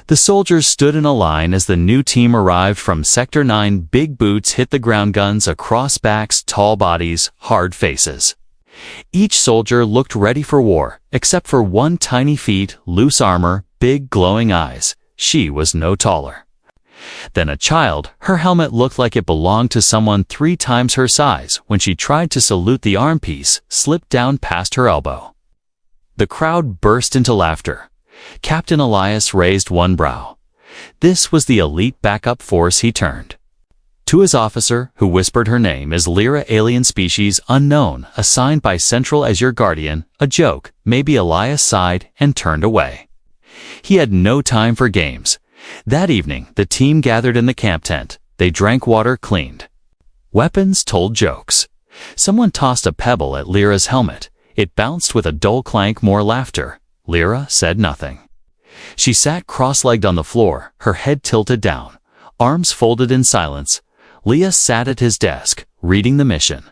The soldiers stood in a line as the new team arrived from Sector 9. Big boots hit the ground, guns across backs, tall bodies, hard faces. Each soldier looked ready for war, except for one: tiny feet, loose armor, big glowing eyes. She was no taller than a child. Her helmet looked like it belonged to someone 3 times her size. When she tried to salute, the armpiece slipped down past her elbow. The crowd burst into laughter. Captain Elias raised one brow. This was the elite backup force. He turned to his officer, who whispered, "Her name is Lyra, alien species unknown, assigned by Central as your guardian." A joke, maybe. Elias sighed and turned away. He had no time for games. That evening, the team gathered in the camp tent. They drank water, cleaned weapons, told jokes. Someone tossed a pebble at Lyra's helmet. It bounced with a dull clank. More laughter. Lyra said nothing. She sat cross-legged on the floor, her head tilted down, arms folded in silence. Leah sat at his desk, reading the mission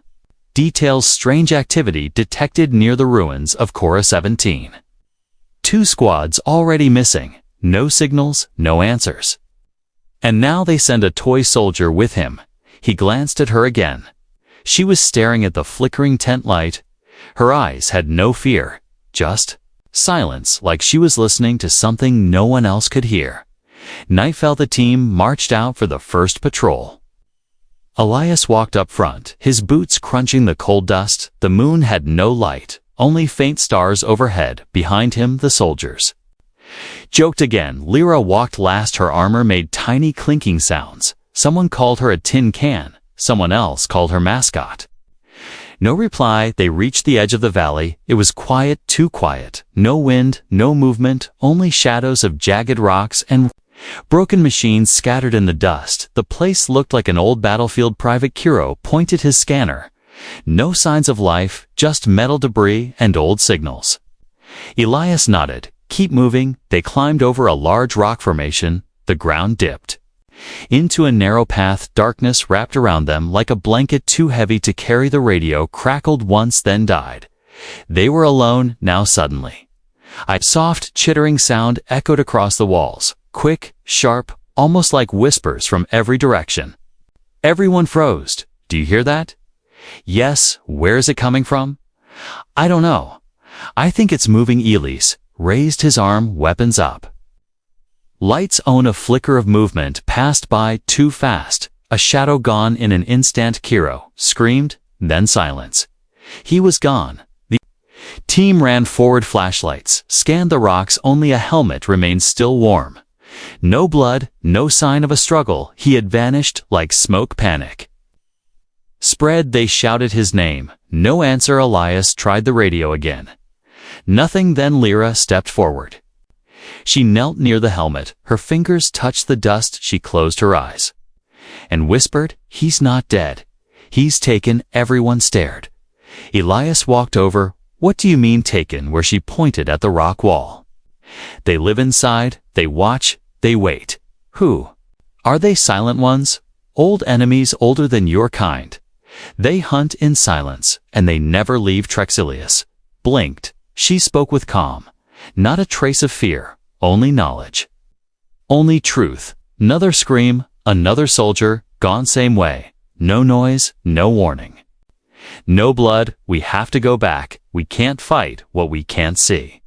details. Strange activity detected near the ruins of Cora 17. 2 squads already missing. No signals, no answers. And now they send a toy soldier with him. He glanced at her again. She was staring at the flickering tent light. Her eyes had no fear, just silence, like she was listening to something no one else could hear. Night fell. The team marched out for the first patrol. Elias walked up front, his boots crunching the cold dust. The moon had no light, only faint stars overhead. Behind him, the soldiers joked again. Lyra walked last. Her armor made tiny clinking sounds. Someone called her a tin can. Someone else called her mascot. No reply. They reached the edge of the valley. It was quiet, too quiet. No wind, no movement, only shadows of jagged rocks and broken machines scattered in the dust. The place looked like an old battlefield. Private Kiro pointed his scanner. No signs of life, just metal debris and old signals. Elias nodded. Keep moving. They climbed over a large rock formation. The ground dipped into a narrow path. Darkness wrapped around them like a blanket too heavy to carry. The radio crackled once, then died. They were alone now. Suddenly, a soft, chittering sound echoed across the walls. Quick, sharp, almost like whispers from every direction. Everyone froze. Do you hear that? Yes. Where is it coming from? I don't know. I think it's moving. Elias raised his arm, weapons up. Lights on. A flicker of movement passed by, too fast. A shadow gone in an instant. Kiro screamed, then silence. He was gone. The team ran forward. Flashlights scanned the rocks. Only a helmet remained still warm. No blood, no sign of a struggle. He had vanished like smoke. Panic spread. They shouted his name. No answer. Elias tried the radio again. Nothing. Then Lyra stepped forward. She knelt near the helmet. Her fingers touched the dust. She closed her eyes and whispered, "He's not dead. He's taken." Everyone stared. Elias walked over. "What do you mean taken?" Where she pointed at the rock wall. "They live inside. They watch. They wait." "Who? Are they silent ones? Old enemies older than your kind? They hunt in silence, and they never leave." Trexilius blinked. She spoke with calm. Not a trace of fear, only knowledge. Only truth. Another scream, another soldier, gone same way. No noise, no warning. No blood. "We have to go back. We can't fight what we can't see,"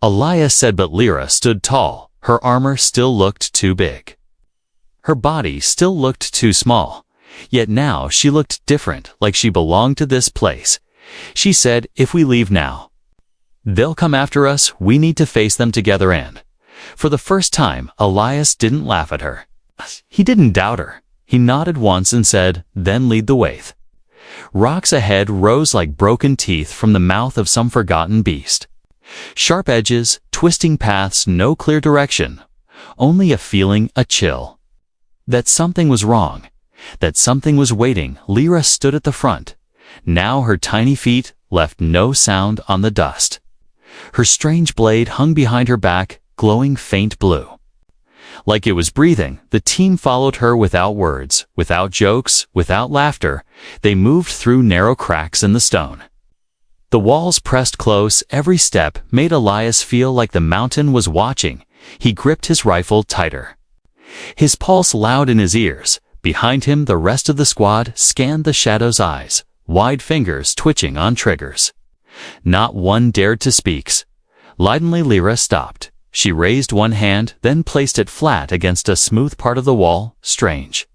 Elias said, but Lyra stood tall. Her armor still looked too big. Her body still looked too small. Yet now she looked different, like she belonged to this place. She said, "If we leave now, they'll come after us. We need to face them together." And for the first time, Elias didn't laugh at her. He didn't doubt her. He nodded once and said, "Then lead the way." Rocks ahead rose like broken teeth from the mouth of some forgotten beast. Sharp edges, twisting paths, no clear direction. Only a feeling, a chill. That something was wrong. That something was waiting. Lyra stood at the front. Now her tiny feet left no sound on the dust. Her strange blade hung behind her back, glowing faint blue. Like it was breathing, the team followed her without words, without jokes, without laughter. They moved through narrow cracks in the stone. The walls pressed close. Every step made Elias feel like the mountain was watching. He gripped his rifle tighter. His pulse loud in his ears. Behind him, the rest of the squad scanned the shadow's eyes, wide fingers twitching on triggers. Not one dared to speak. Leidently Lyra stopped. She raised one hand, then placed it flat against a smooth part of the wall. Strange.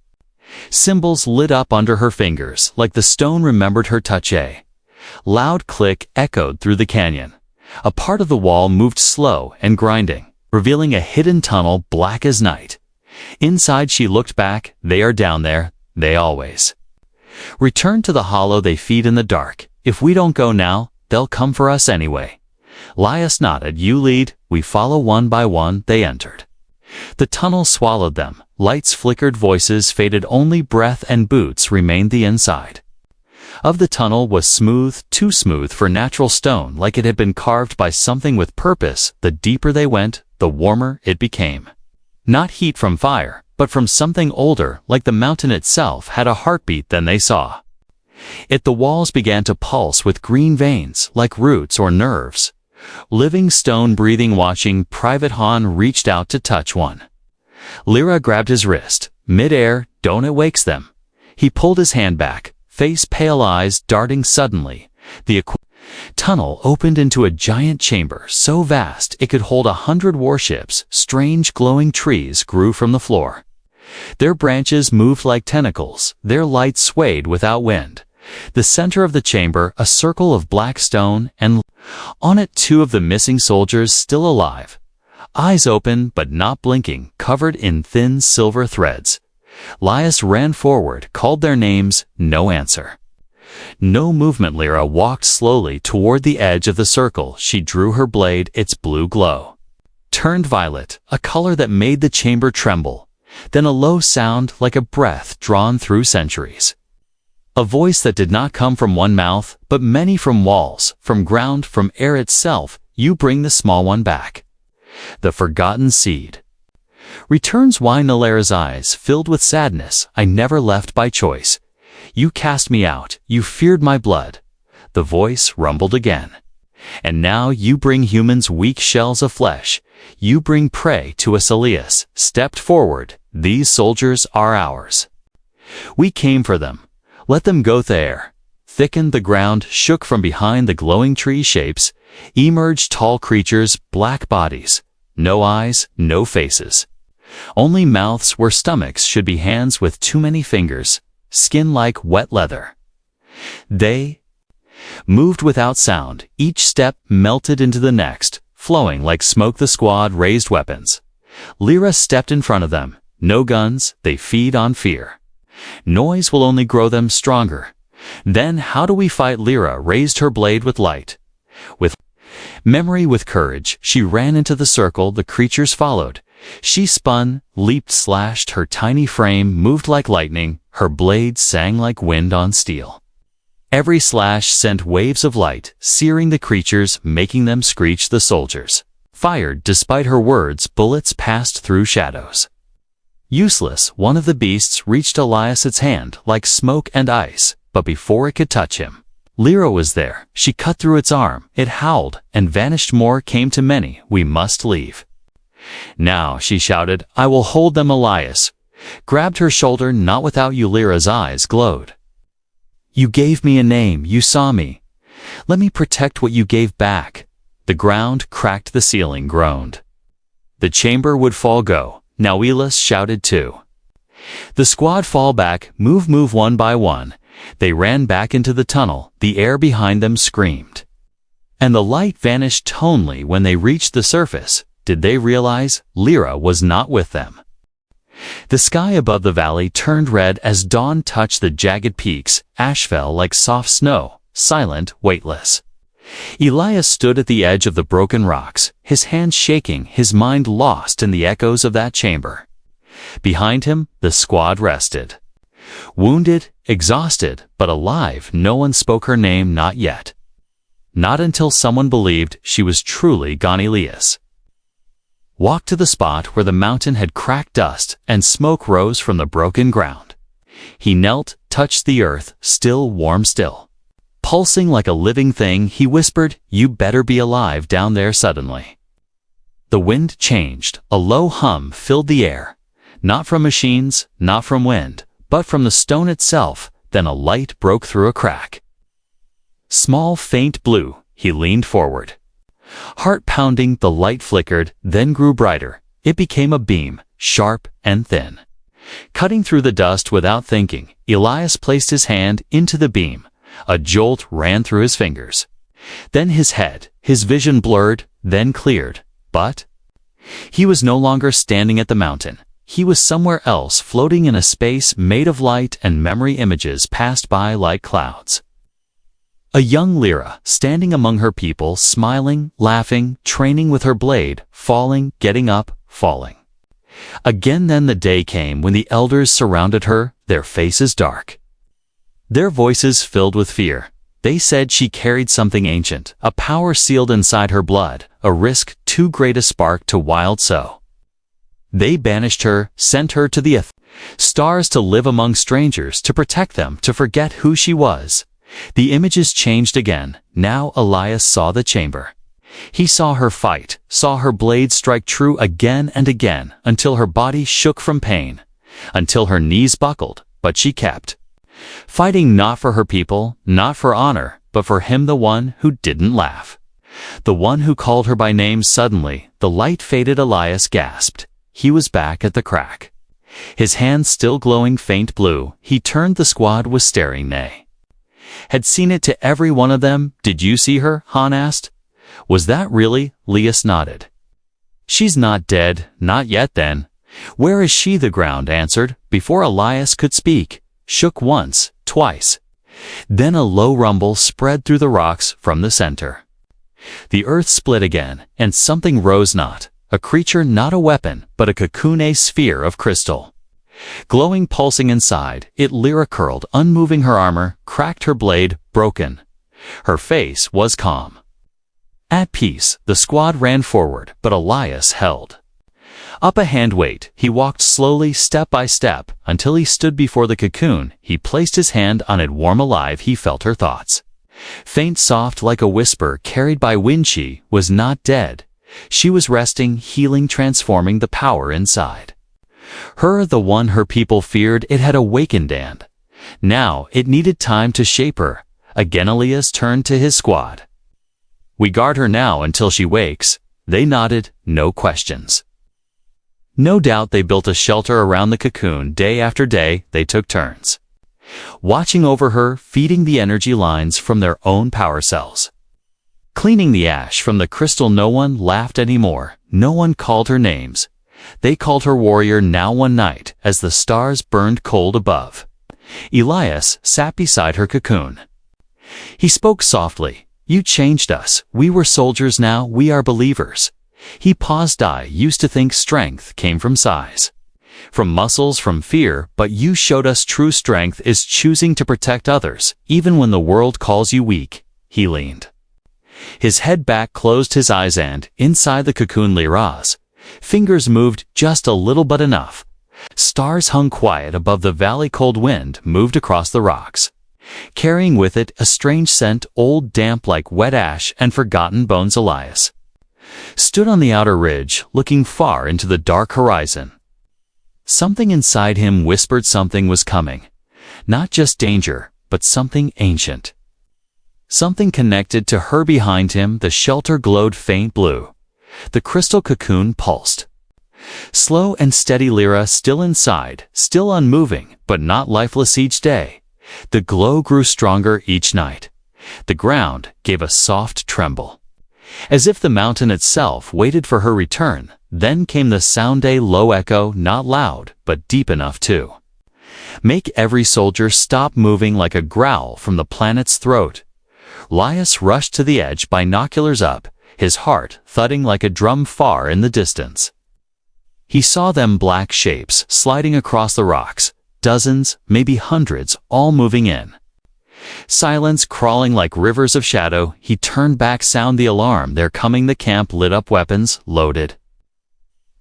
Symbols lit up under her fingers, like the stone remembered her touch. A loud click echoed through the canyon. A part of the wall moved slow and grinding, revealing a hidden tunnel black as night. Inside she looked back. They are down there, they always return to the hollow they feed in the dark. If we don't go now, they'll come for us anyway. Laius nodded. You lead, we follow. One by one they entered. The tunnel swallowed them. Lights flickered, voices faded, only breath and boots remained. The inside of the tunnel was smooth, too smooth for natural stone, like it had been carved by something with purpose. The deeper they went, the warmer it became. Not heat from fire, but from something older, like the mountain itself had a heartbeat. Then they saw it. The walls began to pulse with green veins, like roots or nerves. Living stone breathing, watching. Private Han reached out to touch one. Lyra grabbed his wrist. Mid-air, don't it wakes them. He pulled his hand back, face pale, eyes darting. Suddenly, the tunnel opened into a giant chamber, so vast it could hold 100 warships. Strange glowing trees grew from the floor. Their branches moved like tentacles, their light swayed without wind. The center of the chamber, a circle of black stone, and on it 2 of the missing soldiers, still alive. Eyes open but not blinking, covered in thin silver threads. Laius ran forward, called their names. No answer. No movement. Lyra walked slowly toward the edge of the circle. She drew her blade. Its blue glow turned violet, a color that made the chamber tremble. Then a low sound, like a breath drawn through centuries. A voice that did not come from one mouth, but many, from walls, from ground, from air itself. You bring the small one back. The forgotten seed returns. Why? Lyra's eyes filled with sadness. I never left by choice. You cast me out. You feared my blood. The voice rumbled again. And now you bring humans, weak shells of flesh. You bring prey to us. Elias stepped forward. These soldiers are ours. We came for them. Let them go. The air thickened, the ground shook. From behind the glowing tree shapes emerged tall creatures, black bodies. No eyes, no faces. Only mouths where stomachs should be, hands with too many fingers, skin like wet leather. They moved without sound. Each step melted into the next, flowing like smoke. The squad raised weapons. Lyra stepped in front of them. No guns, they feed on fear. Noise will only grow them stronger. Then how do we fight? Lyra raised her blade with light. With memory, with courage, she ran into the circle. The creatures followed. She spun, leaped, slashed. Her tiny frame moved like lightning. Her blade sang like wind on steel. Every slash sent waves of light, searing the creatures, making them screech. The soldiers fired despite her words. Bullets passed through shadows. Useless. One of the beasts reached Elias's hand like smoke and ice, but before it could touch him, Lyra was there. She cut through its arm. It howled and vanished. More came to many. We must leave now, she shouted. I will hold them. Elias grabbed her shoulder. Not without you. Lyra's eyes glowed. You gave me a name. You saw me. Let me protect what you gave back. The ground cracked. The ceiling groaned. The chamber would fall. Go. Now. Elias shouted too. The squad fall back. Move, move. One by one they ran back into the tunnel. The air behind them screamed, and the light vanished tonally. When they reached the surface, did they realize Lyra was not with them? The sky above the valley turned red as dawn touched the jagged peaks. Ash fell like soft snow, silent, weightless. Elias stood at the edge of the broken rocks, his hands shaking, his mind lost in the echoes of that chamber. Behind him, the squad rested. Wounded, exhausted, but alive. No one spoke her name. Not yet. Not until someone believed she was truly gone. Elias walked to the spot where the mountain had cracked. Dust and smoke rose from the broken ground. He knelt, touched the earth, still, warm, still. Pulsing like a living thing, he whispered, "You better be alive down there." Suddenly, The wind changed. A low hum filled the air. Not from machines, not from wind, but from the stone itself. Then a light broke through a crack. Small, faint blue. He leaned forward. Heart pounding, the light flickered, then grew brighter. It became a beam, sharp and thin. Cutting through the dust without thinking, Elias placed his hand into the beam. A jolt ran through his fingers. Then his head, his vision blurred, then cleared. But he was no longer standing at the mountain. He was somewhere else, floating in a space made of light, and memory images passed by like clouds. A young Lyra, standing among her people, smiling, laughing, training with her blade, falling, getting up, falling. Again then the day came when the elders surrounded her, their faces dark. Their voices filled with fear. They said she carried something ancient, a power sealed inside her blood, a risk too great a spark to wield so. They banished her, sent her to the stars to live among strangers, to protect them, to forget who she was. The images changed again. Now Elias saw the chamber. He saw her fight, saw her blade strike true again and again, until her body shook from pain, until her knees buckled, but she kept fighting, not for her people, not for honor, but for him, the one who didn't laugh, the one who called her by name. Suddenly, the light faded. Elias gasped. He was back at the crack. His hands still glowing faint blue. He turned. The squad was staring. They had seen it to every one of them. Did you see her? Han asked. Was that really? Elias nodded. She's not dead, not yet then. Where is she? The ground answered, before Elias could speak. Shook once, twice. Then a low rumble spread through the rocks from the center. The earth split again, and something rose, not a creature, not a weapon, but a cocoon, a sphere of crystal. Glowing, pulsing inside, it Lyra curled, unmoving. Her armor cracked, her blade broken. Her face was calm. At peace, the squad ran forward, but Elias held up a hand. Wait. He walked slowly, step by step, until he stood before the cocoon. He placed his hand on it, warm, alive. He felt her thoughts. Faint, soft, like a whisper carried by wind. She was not dead. She was resting, healing, transforming the power inside her, the one her people feared. It had awakened, and now it needed time to shape her. Again Elias turned to his squad. We guard her now until she wakes. They nodded, no questions. No doubt they built a shelter around the cocoon. Day after day, they took turns watching over her, feeding the energy lines from their own power cells, cleaning the ash from the crystal. No one laughed anymore. No one called her names. They called her warrior. Now one night, as the stars burned cold above, Elias sat beside her cocoon. He spoke softly. You changed us. We were soldiers, now we are believers. He paused. I used to think strength came from size, from muscles, from fear, but you showed us true strength is choosing to protect others, even when the world calls you weak. He leaned his head back, closed his eyes, and inside the cocoon Lyra's fingers moved just a little, but enough. Stars hung quiet above the valley. Cold wind moved across the rocks, carrying with it a strange scent, old, damp, like wet ash and forgotten bones. Elias stood on the outer ridge, looking far into the dark horizon. Something inside him whispered something was coming. Not just danger, but something ancient. Something connected to her. Behind him, the shelter glowed faint blue. The crystal cocoon pulsed. Slow and steady. Lyra still inside, still unmoving, but not lifeless. Each day, the glow grew stronger. Each night, the ground gave a soft tremble, as if the mountain itself waited for her return. Then came the sound, a low echo, not loud, but deep enough to make every soldier stop moving, like a growl from the planet's throat. Elias rushed to the edge, binoculars up, his heart thudding like a drum far in the distance. He saw them, black shapes sliding across the rocks, dozens, maybe hundreds, all moving in silence, crawling like rivers of shadow. He turned back. Sound the alarm. They're coming. The camp lit up, weapons loaded,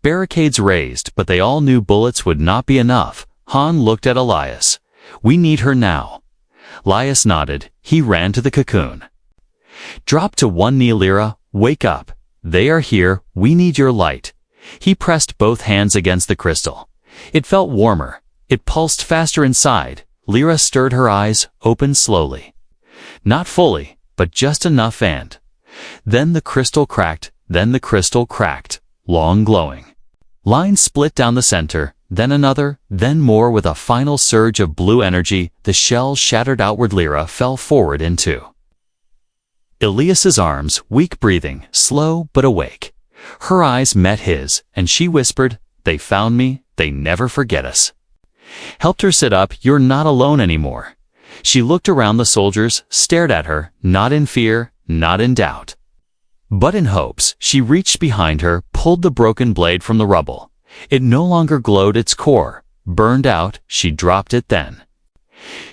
barricades raised, but they all knew bullets would not be enough. Han looked at Elias. We need her now. Elias nodded. He ran to the cocoon, dropped to one knee. Lyra, wake up. They are here, we need your light. He pressed both hands against the crystal. It felt warmer. It pulsed faster inside. Lyra stirred her eyes, opened slowly. Not fully, but just enough and... Then the crystal cracked, long glowing. Lines split down the center, then another, then more. With a final surge of blue energy, the shell shattered outward. Lyra fell forward in two. Elias's arms, weak breathing, slow but awake. Her eyes met his, and she whispered, "They found me, they never forget us." Helped her sit up. "You're not alone anymore." She looked around the soldiers, stared at her, not in fear, not in doubt, but in hopes. She reached behind her, pulled the broken blade from the rubble. It no longer glowed, its core burned out. She dropped it then.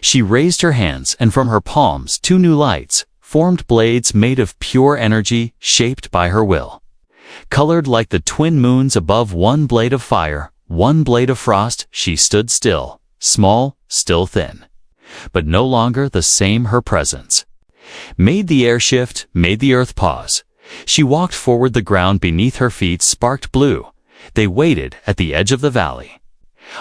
She raised her hands, and from her palms 2 new lights formed, blades made of pure energy, shaped by her will. Colored like the twin moons above, one blade of fire, one blade of frost. She stood still, small, still thin, but no longer the same. Her presence made the air shift, made the earth pause. She walked forward, the ground beneath her feet sparked blue. They waited at the edge of the valley.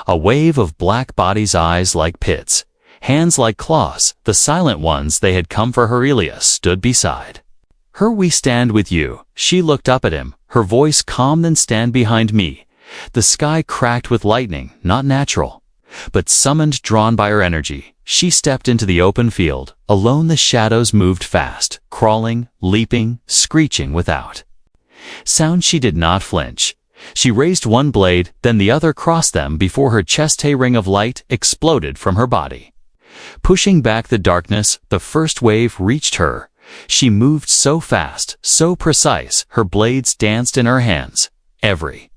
A wave of black bodies, eyes like pits, hands like claws, the silent ones. They had come for her. Elias stood beside her. "We stand with you." She looked up at him, her voice calm. "Then stand behind me." The sky cracked with lightning, not natural, but summoned, drawn by her energy. She stepped into the open field. Alone the shadows moved fast, crawling, leaping, screeching without sound. She did not flinch. She raised one blade, then the other, crossed them before her chest. A ring of light exploded from her body, pushing back the darkness. The first wave reached her. She moved so fast, so precise. Her blades danced in her hands. Every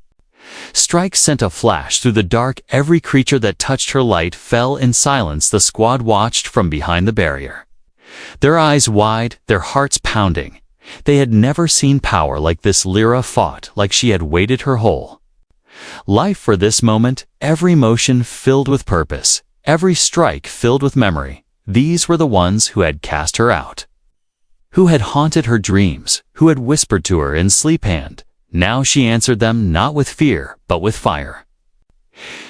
strike sent a flash through the dark. Every creature that touched her light fell in silence. The squad watched from behind the barrier, their eyes wide, their hearts pounding. They had never seen power like this. Lyra fought like she had waited her whole life for this moment. Every motion filled with purpose, every strike filled with memory. These were the ones who had cast her out, who had haunted her dreams, who had whispered to her in sleep. And now she answered them, not with fear, but with fire.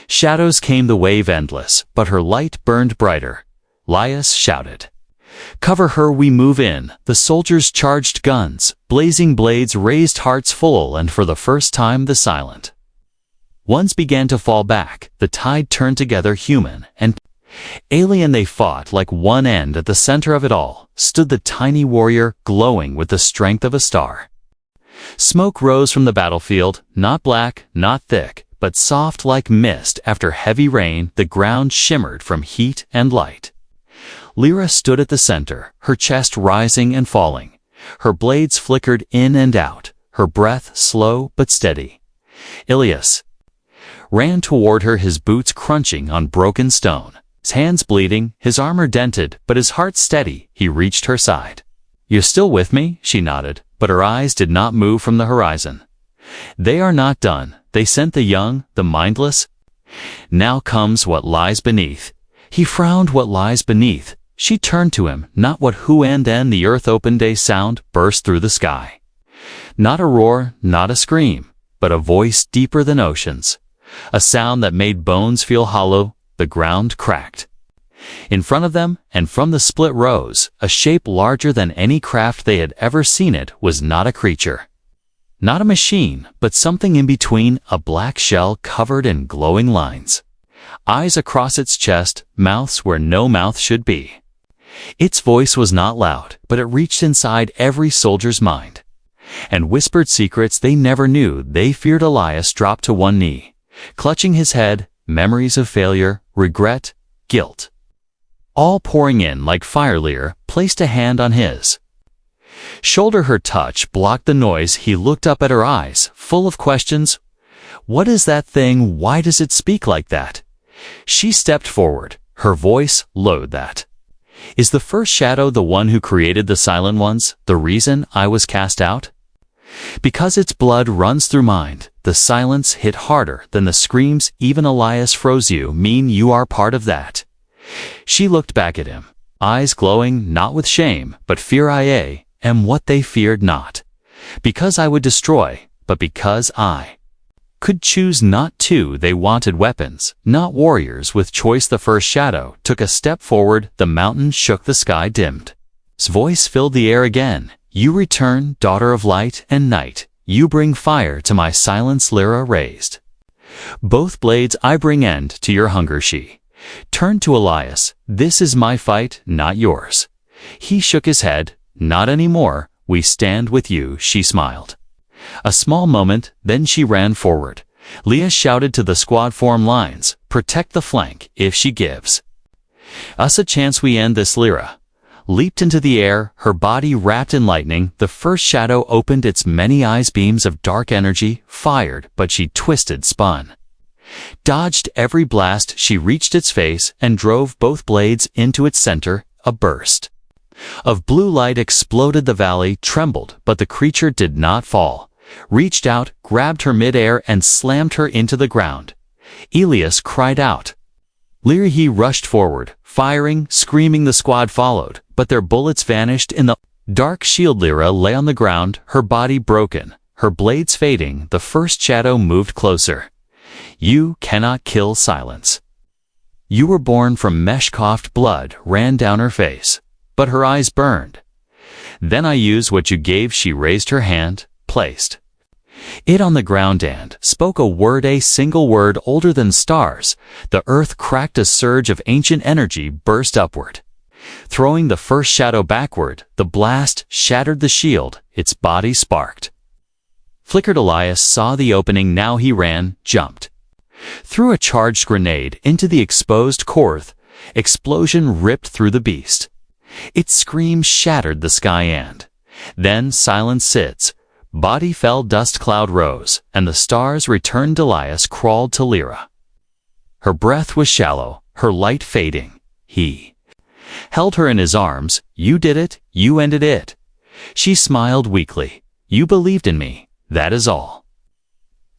Shadows came, the wave endless, but her light burned brighter. Elias shouted, "Cover her, we move in." The soldiers charged, guns, blazing blades raised, hearts full, and for the first time the silent ones began to fall back. The tide turned together, human and alien. They fought like one, and at the center of it all stood the tiny warrior, glowing with the strength of a star. Smoke rose from the battlefield, not black, not thick, but soft like mist after heavy rain. The ground shimmered from heat and light. Lyra stood at the center, her chest rising and falling. Her blades flickered in and out, her breath slow but steady. Elias ran toward her, his boots crunching on broken stone, his hands bleeding, his armor dented, but his heart steady. He reached her side. "You're still with me?" She nodded, but her eyes did not move from the horizon. "They are not done." They sent the young, the mindless. "Now comes what lies beneath." He frowned. "What lies beneath?" She turned to him, not what, who, and then the earth opened. A sound burst through the sky. Not a roar, not a scream, but a voice deeper than oceans. A sound that made bones feel hollow. The ground cracked in front of them, and from the split rose a shape larger than any craft they had ever seen. It was not a creature, not a machine, but something in between. A black shell covered in glowing lines, eyes across its chest, mouths where no mouth should be. Its voice was not loud, but it reached inside every soldier's mind and whispered secrets they never knew. They feared. Elias dropped to one knee, clutching his head, memories of failure, regret, guilt, all pouring in like fire. Lyra placed a hand on his shoulder. Her touch blocked the noise. He looked up at her eyes, full of questions. "What is that thing? Why does it speak like that?" She stepped forward, her voice low. "That is the first shadow, the one who created the silent ones, the reason I was cast out. Because its blood runs through mine." The silence hit harder than the screams. "Even Elias froze. You mean you are part of that?" She looked back at him, eyes glowing, not with shame, but fear. "I am what they feared not." Because I would destroy, but because I could choose not to. They wanted weapons, not warriors with choice. The first shadow took a step forward, the mountain shook, the sky dimmed. His voice filled the air again. You return, daughter of light and night. You bring fire to my silence. Lyra raised both blades. I bring end to your hunger. She turned to Elias. This is my fight, not yours. He shook his head. Not anymore. We stand with you. She smiled. A small moment, then she ran forward. Leah shouted to the squad, form lines, protect the flank. If she gives us a chance, we end this. Lyra leaped into the air, her body wrapped in lightning. The first shadow opened its many eyes, beams of dark energy, fired, but she twisted, spun, dodged every blast. She reached its face and drove both blades into its center. A burst of blue light exploded. The valley trembled, but the creature did not fall. Reached out, grabbed her mid-air, and slammed her into the ground. Elias cried out. Lyra, he rushed forward, firing, screaming. The squad followed, but their bullets vanished in the dark shield. Lyra lay on the ground, her body broken, her blades fading. The first shadow moved closer. You cannot kill silence. You were born from mesh. Coughed, blood ran down her face, but her eyes burned. Then I use what you gave. She raised her hand, placed it on the ground, and spoke a word, a single word older than stars. The earth cracked, a surge of ancient energy burst upward, throwing the first shadow backward. The blast shattered the shield, its body sparked, flickered. Elias saw the opening. Now he ran, jumped, threw a charged grenade into the exposed core. Explosion ripped through the beast. Its scream shattered the sky, and then silence. Sid's body fell, dust cloud rose, and the stars returned. Elias crawled to Lyra. Her breath was shallow, her light fading. He held her in his arms. You did it, you ended it. She smiled weakly. You believed in me, that is all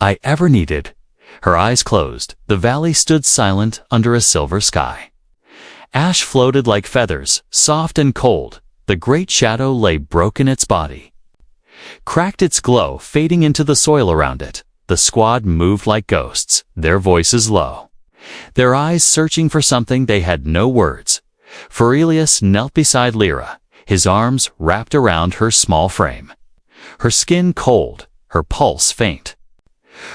I ever needed. Her eyes closed. The valley stood silent under a silver sky. Ash floated like feathers, soft and cold. The great shadow lay broken, its body cracked, its glow fading into the soil around it. The squad moved like ghosts, their voices low, their eyes searching for something. They had no words. For Elias knelt beside Lyra, his arms wrapped around her small frame, her skin cold, her pulse faint,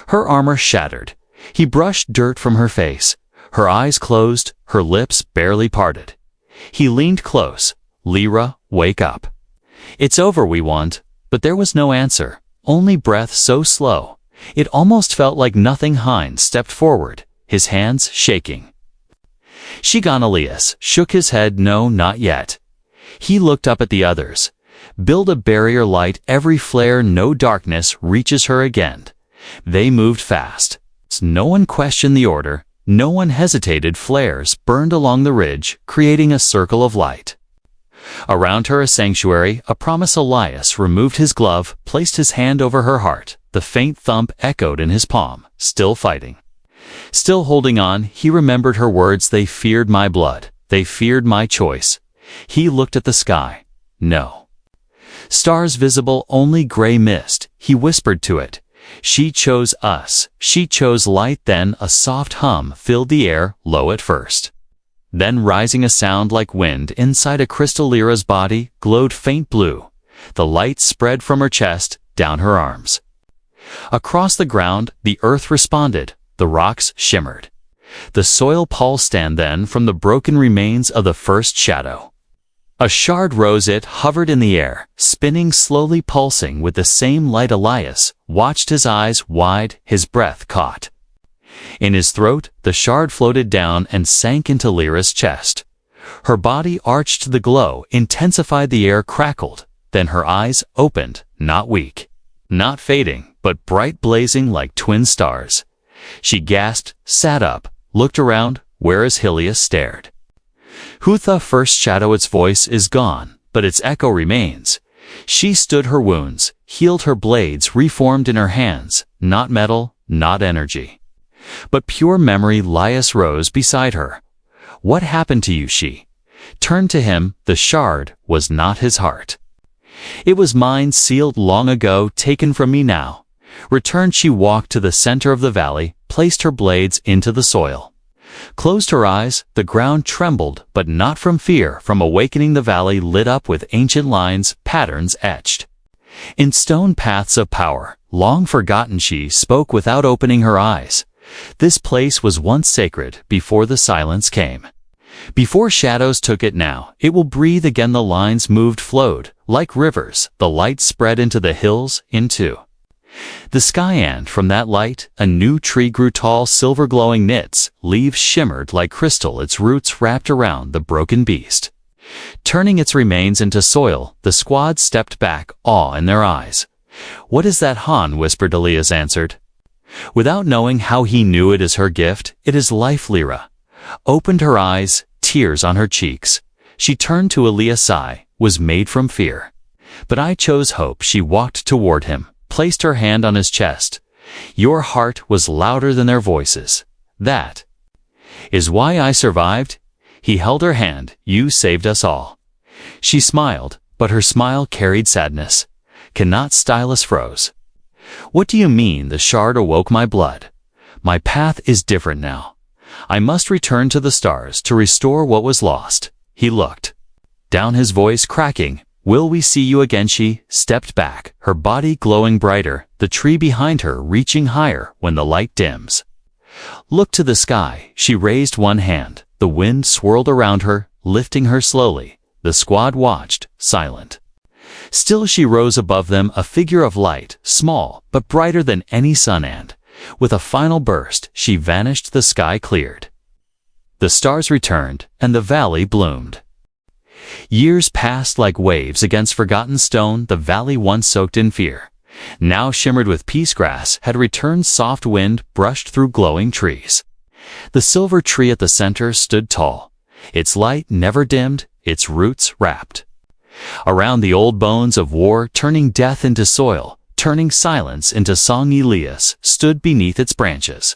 her armor shattered. He brushed dirt from her face, her eyes closed, her lips barely parted. He leaned close. Lyra, wake up. It's over, we want. But there was no answer, only breath so slow, it almost felt like nothing. Hines stepped forward, his hands shaking. She gone. Elias shook his head. No, not yet. He looked up at the others. Build a barrier, light every flare. No darkness reaches her again. They moved fast. No one questioned the order. No one hesitated. Flares burned along the ridge, creating a circle of light. Around her, a sanctuary, a promise. Elias removed his glove, placed his hand over her heart. The faint thump echoed in his palm. Still fighting, still holding on. He remembered her words. They feared my blood. They feared my choice. He looked at the sky. No stars visible, only gray mist. He whispered to it. She chose us. She chose light. Then a soft hum filled the air, low at first, then rising, a sound like wind inside a crystal. Lyra's body glowed faint blue. The light spread from her chest, down her arms. Across the ground, the earth responded. The rocks shimmered. The soil pulsed, and then from the broken remains of the first shadow, a shard rose. It hovered in the air, spinning slowly, pulsing with the same light. Elias watched, his eyes wide, his breath caught in his throat. The shard floated down and sank into Lyra's chest. Her body arched. The glow intensified. The air crackled. Then her eyes opened, not weak, not fading, but bright, blazing like twin stars. She gasped, sat up, looked around. Where is Elias? Stared. Who the first shadow? Its voice is gone, but its echo remains. She stood. Her wounds healed, her blades reformed in her hands. Not metal, not energy, but pure memory. Elias rose beside her. What happened to you? She turned to him. The shard was not his heart. It was mine, sealed long ago, taken from me now. Returned, she walked to the center of the valley, placed her blades into the soil. Closed her eyes, the ground trembled, but not from fear. From awakening, the valley lit up with ancient lines, patterns etched in stone, paths of power. Long forgotten, she spoke without opening her eyes. This place was once sacred, before the silence came. Before shadows took it, now it will breathe again. The lines moved, flowed, like rivers. The light spread into the hills, into the sky, and from that light, a new tree grew tall, silver glowing, its leaves shimmered like crystal, its roots wrapped around the broken beast. Turning its remains into soil, the squad stepped back, awe in their eyes. "What is that?" Han whispered. Elias answered, without knowing how he knew it is her gift. "It is life." Lyra opened her eyes, tears on her cheeks. She turned to Elias. "I was made from fear, but I chose hope." She walked toward him, placed her hand on his chest. "Your heart was louder than their voices. That is why I survived." He held her hand. "You saved us all." She smiled, but her smile carried sadness. "Cannot." Stylus froze. "What do you mean?" The shard awoke. "My blood. My path is different now. I must return to the stars to restore what was lost." He looked down, his voice cracking. "Will we see you again?" She stepped back, her body glowing brighter, the tree behind her reaching higher. "When the light dims, look to the sky." She raised one hand. The wind swirled around her, lifting her slowly. The squad watched, silent. Still, she rose above them, a figure of light, small but brighter than any sun, and with a final burst, she vanished. The sky cleared. The stars returned, and the valley bloomed. Years passed like waves against forgotten stone. The valley, once soaked in fear, now shimmered with peace. Grass had returned, soft wind brushed through glowing trees. The silver tree at the center stood tall, its light never dimmed, its roots wrapped around the old bones of war, turning death into soil, turning silence into song. Elias stood beneath its branches,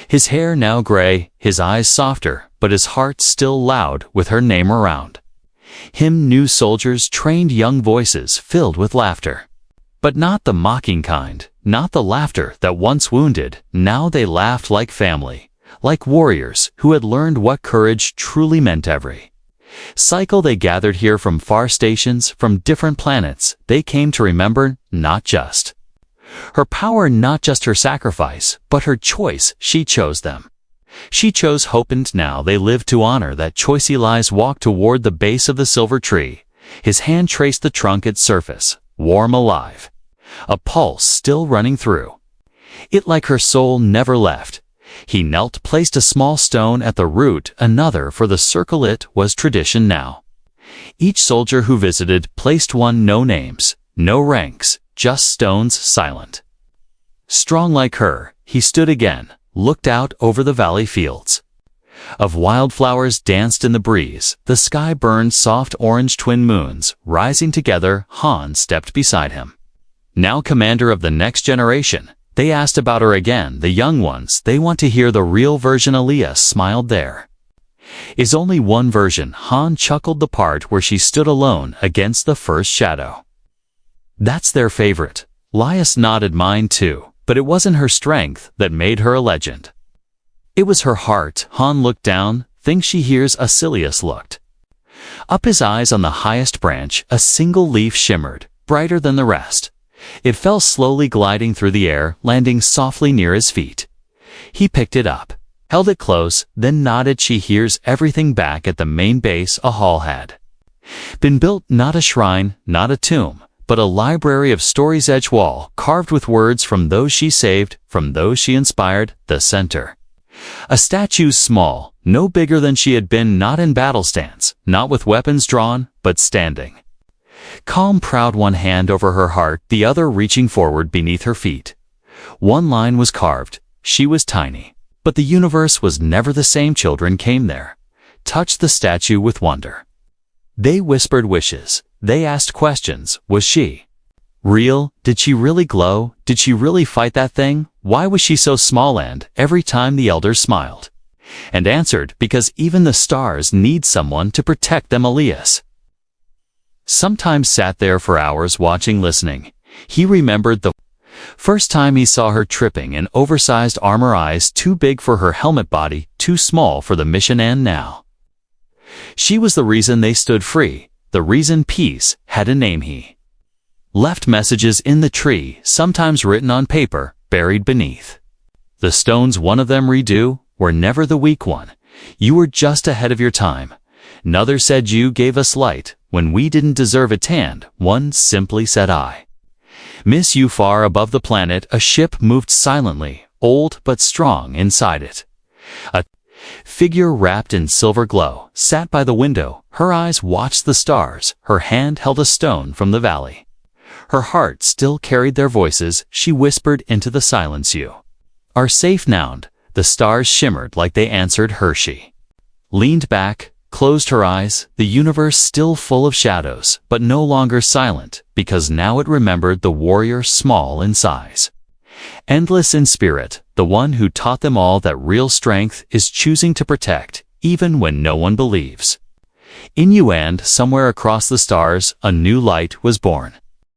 his hair now gray, his eyes softer, but his heart still loud with her name around him. New soldiers, trained young voices filled with laughter, but not the mocking kind, not the laughter that once wounded. Now they laughed like family, like warriors who had learned what courage truly meant. Every cycle they gathered here from far stations, from different planets. They came to remember not just her power, not just her sacrifice, but her choice. She chose them. She chose hope, and now they live to honor that choice. Elias walked toward the base of the silver tree. His hand traced the trunk, its surface warm, alive, a pulse still running through it like her soul never left. He knelt, placed a small stone at the root, another for the circle. It was tradition now. Each soldier who visited placed one. No names, no ranks, just stones, silent, strong like her. He stood again, looked out over the valley. Fields of wildflowers danced in the breeze. The sky burned soft orange, twin moons rising together. Han stepped beside him. Now commander of the next generation. They asked about her again, the young ones. They want to hear the real version. Elias smiled. "There is only one version." Han chuckled. "The part where she stood alone against the first shadow. That's their favorite." Elias nodded. "Mine too, but it wasn't her strength that made her a legend. It was her heart." Han looked down. "Think she hears us?" Elias looked up, his eyes on the highest branch. A single leaf shimmered, brighter than the rest. It fell slowly, gliding through the air, landing softly near his feet. He picked it up, held it close, then nodded. "She hears everything." Back at the main base, a hall had been built, not a shrine, not a tomb, but a library of stories. Edge wall carved with words from those she saved, from those she inspired. The center, a statue, small, no bigger than she had been, not in battle stance, not with weapons drawn, but standing calm, proud, one hand over her heart, the other reaching forward beneath her feet. One line was carved. She was tiny, but the universe was never the same. Children came there, touched the statue with wonder. They whispered wishes. They asked questions. Was she real? Did she really glow? Did she really fight that thing? Why was she so small? And every time the elders smiled and answered, because even the stars need someone to protect them. Elias sometimes sat there for hours watching, listening. He remembered the first time he saw her tripping in oversized armor, eyes too big for her helmet, body too small for the mission, and now she was the reason they stood free, the reason peace had a name. He left messages in the tree, sometimes written on paper, buried beneath the stones. One of them read, "You were never the weak one. You were just ahead of your time." Another said, "You gave us light when we didn't deserve it." And one simply said, "I miss you." Far above the planet, a ship moved silently, old but strong inside it. A figure wrapped in silver glow sat by the window. Her eyes watched the stars. Her hand held a stone from the valley. Her heart still carried their voices. She whispered into the silence, "You are safe now." The stars shimmered like they answered her. She leaned back, closed her eyes, the universe still full of shadows, but no longer silent, because now it remembered the warrior, small in size, endless in spirit, the one who taught them all that real strength is choosing to protect, even when no one believes in you. And somewhere across the stars, a new light was born.